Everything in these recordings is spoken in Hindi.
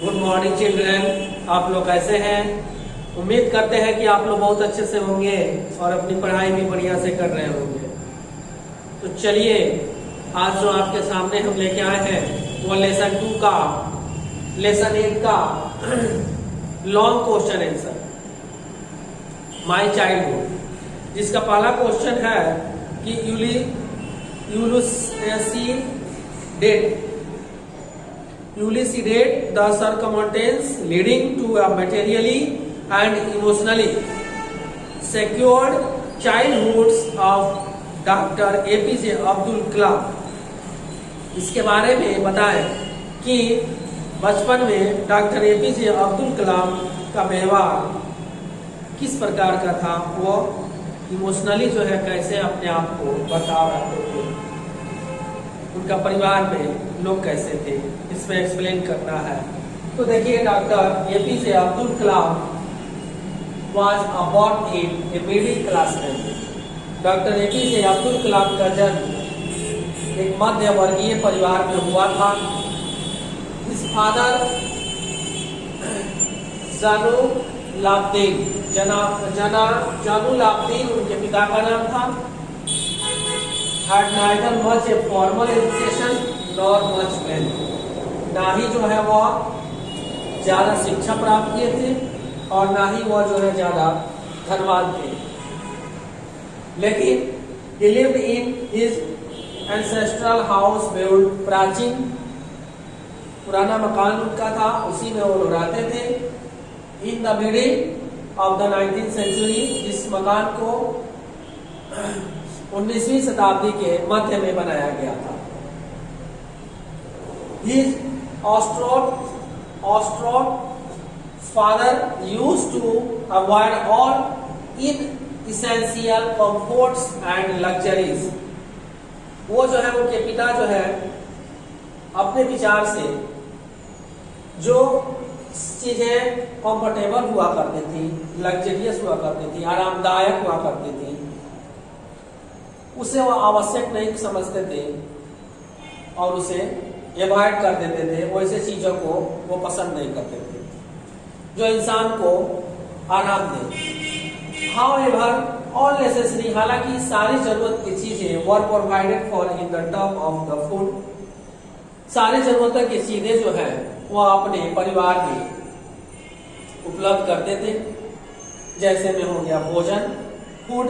गुड मॉर्निंग चिल्ड्रन, आप लोग कैसे हैं? उम्मीद करते हैं कि आप लोग बहुत अच्छे से होंगे और अपनी पढ़ाई भी बढ़िया से कर रहे होंगे। तो चलिए, आज जो आपके सामने हम लेके आए हैं वो लेसन 2 का लेसन 8 का long question answer my childhood, जिसका पहला क्वेश्चन है कि elucidate the circumstances leading to a materially and emotionally secured childhoods of doctor APJ Abdul Kalam. इसके बारे में बताएं कि बचपन में डॉक्टर APJ अब्दुल कलाम का व्यवहार किस प्रकार का था, वो इमोशनली जो है कैसे अपने आप को बर्ताव रखते थे, उनका परिवार में लोग कैसे थे, इसमें एक्सप्लेन करना है। तो देखिए, doctor APJ Abdul Kalam was born in a middle class family। Doctor APJ Abdul Kalam का जन्म एक मध्य वर्गीय परिवार में हुआ था। इस फादर जानुलाब्दीन उनके पिता का नाम था। had neither much a formal education nor much wealth, ना ही जो है वह ज्यादा शिक्षा प्राप्त किए थे और ना ही वह जो है ज्यादा धनवान थे, लेकिन he lived in his ancestral house built प्राचीन पुराना मकान उनका था, उसी में वो लोग रहते थे। in the middle of the 19th century, जिस मकान को 19वीं शताब्दी के मध्य में बनाया गया था। His distraught father used to avoid all inessential comforts and luxuries। वो जो है, उनके पिता जो है अपने विचार से जो चीजें कंफर्टेबल हुआ करती थी, लग्जरियस हुआ करती थी, आरामदायक हुआ करती थी, उसे वो आवश्यक नहीं समझते थे और उसे एवॉइड कर देते थे। वैसे चीजों को वो पसंद नहीं करते थे जो इंसान को आराम दे। However, all necessary, हालांकि सारी जरूरत की चीजें were provided for in the term of the food। सारी जरूरतों की चीजें जो है वो अपने परिवार में उपलब्ध करते थे। जैसे में हो गया भोजन, फूड,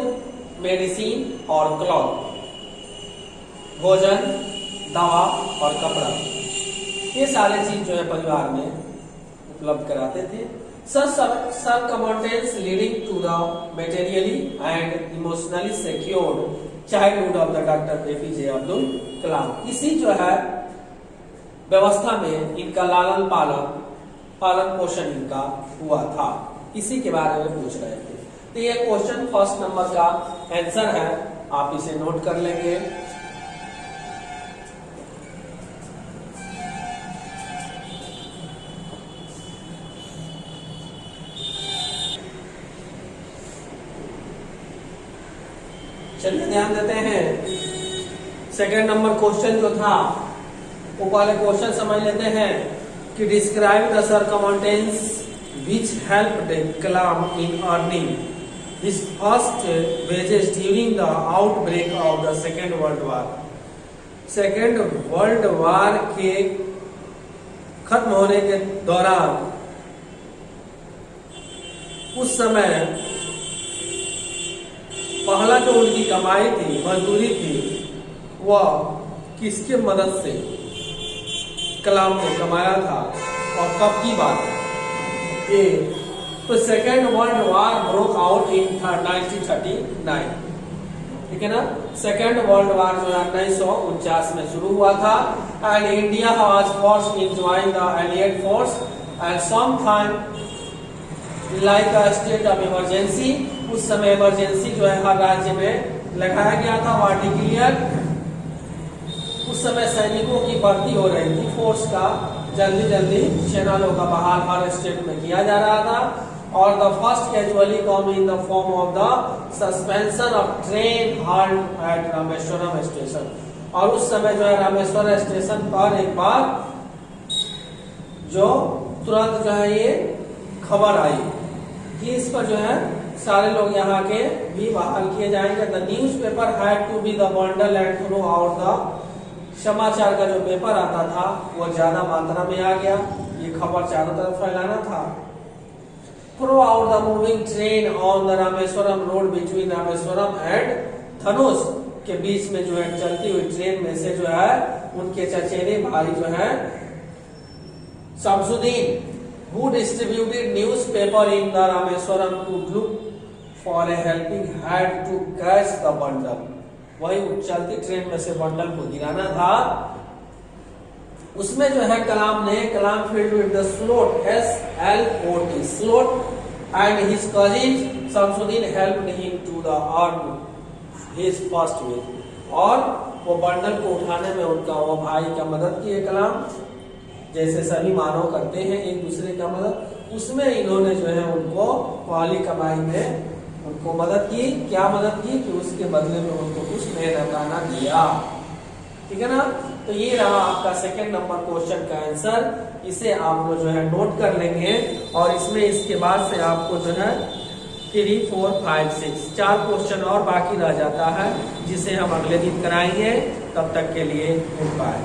मेडिसिन और क्लॉथ, भोजन, दवा और कपड़ा, ये सारे चीज जो है परिवार में उपलब्ध कराते थे। Circumstances leading to the materially and emotionally secured childhood of the Dr. APJ Abdul कलाम, इसी जो है व्यवस्था में इनका लालन पालन पोषण इनका हुआ था, इसी के बारे में पूछ रहे थे। तो ये क्वेश्चन फर्स्ट नंबर का आंसर है, आप इसे नोट कर लेंगे। चलिए ध्यान देते हैं, सेकंड नंबर क्वेश्चन जो था वो पहले क्वेश्चन समझ लेते हैं कि describe the circumstances which helped Kalam in earning his first wages during the outbreak of the Second World War। Second world war के खत्म होने के दौरान उस समय पहला जो उनकी कमाई थी, मजदूरी थी, वह किसके मदद से कलाम ने कमाया था और कब की बात है? तो second world war broke out in 1939, ठीक है ना। सेकेंड वर्ल्ड वार जो है 1949 में शुरू हुआ था and India was forced in join the allied force and some time like a state of emergency. उस समय इमरजेंसी जो है हर राज्य में लगाया गया था, वार डिक्लेयर। उस समय सैनिकों की भर्ती हो रही थी, फोर्स का जल्दी सेना लोगों का बहाल हर स्टेट में किया जा रहा था। और the first casually come in the form of the suspension of train halt at Rameswaram station. और उस समय जो है रामेश्वरम स्टेशन पर एक बार जो तुरंत जो है ये खबर आई कि इस पर जो है सारे लोग यहाँ के भी बहाल किए जाएंगे। The newspaper had to be the bundle and throw out the, समाचार का जो पेपर आता था वो ज्यादा मात्रा में आ गया, ये खबर चारों तरफ फैलाना था। Throw out the moving train on the Rameswaram road between Rameswaram and Dhanush, के बीच में जो है चलती हुई ट्रेन में से जो है उनके चचेरे भाई जो है Shamsuddin, who distributed newspaper in the Rameswaram to look for a helping hand to catch the bundle, वही चलती ट्रेन में से बंडल को गिराना था। उसमें जो है Kalam field with the slot, SLOT, slot, and his cousin Shamsuddin helped him to the earn his first wage, और वो बंडल को उठाने में उनका वो भाई का मदद किए कलाम, जैसे सभी मानव करते हैं एक दूसरे का मदद, उसमें इन्होंने जो है उनको पहली कमाई में उनको मदद की। क्या मदद की कि उसके बदले में उनको कुछ मेहनताना दिया। ठीक है ना, तो ये रहा आपका सेकंड नंबर क्वेश्चन का आंसर। इसे आप लोग जो है नोट कर लेंगे और इसमें इसके बाद से आपको जो है 3, 4, 5, 6 4 क्वेश्चन और बाकी रह जाता है, जिसे हम अगले दिन कराएंगे। तब तक के लिए गुड बाय।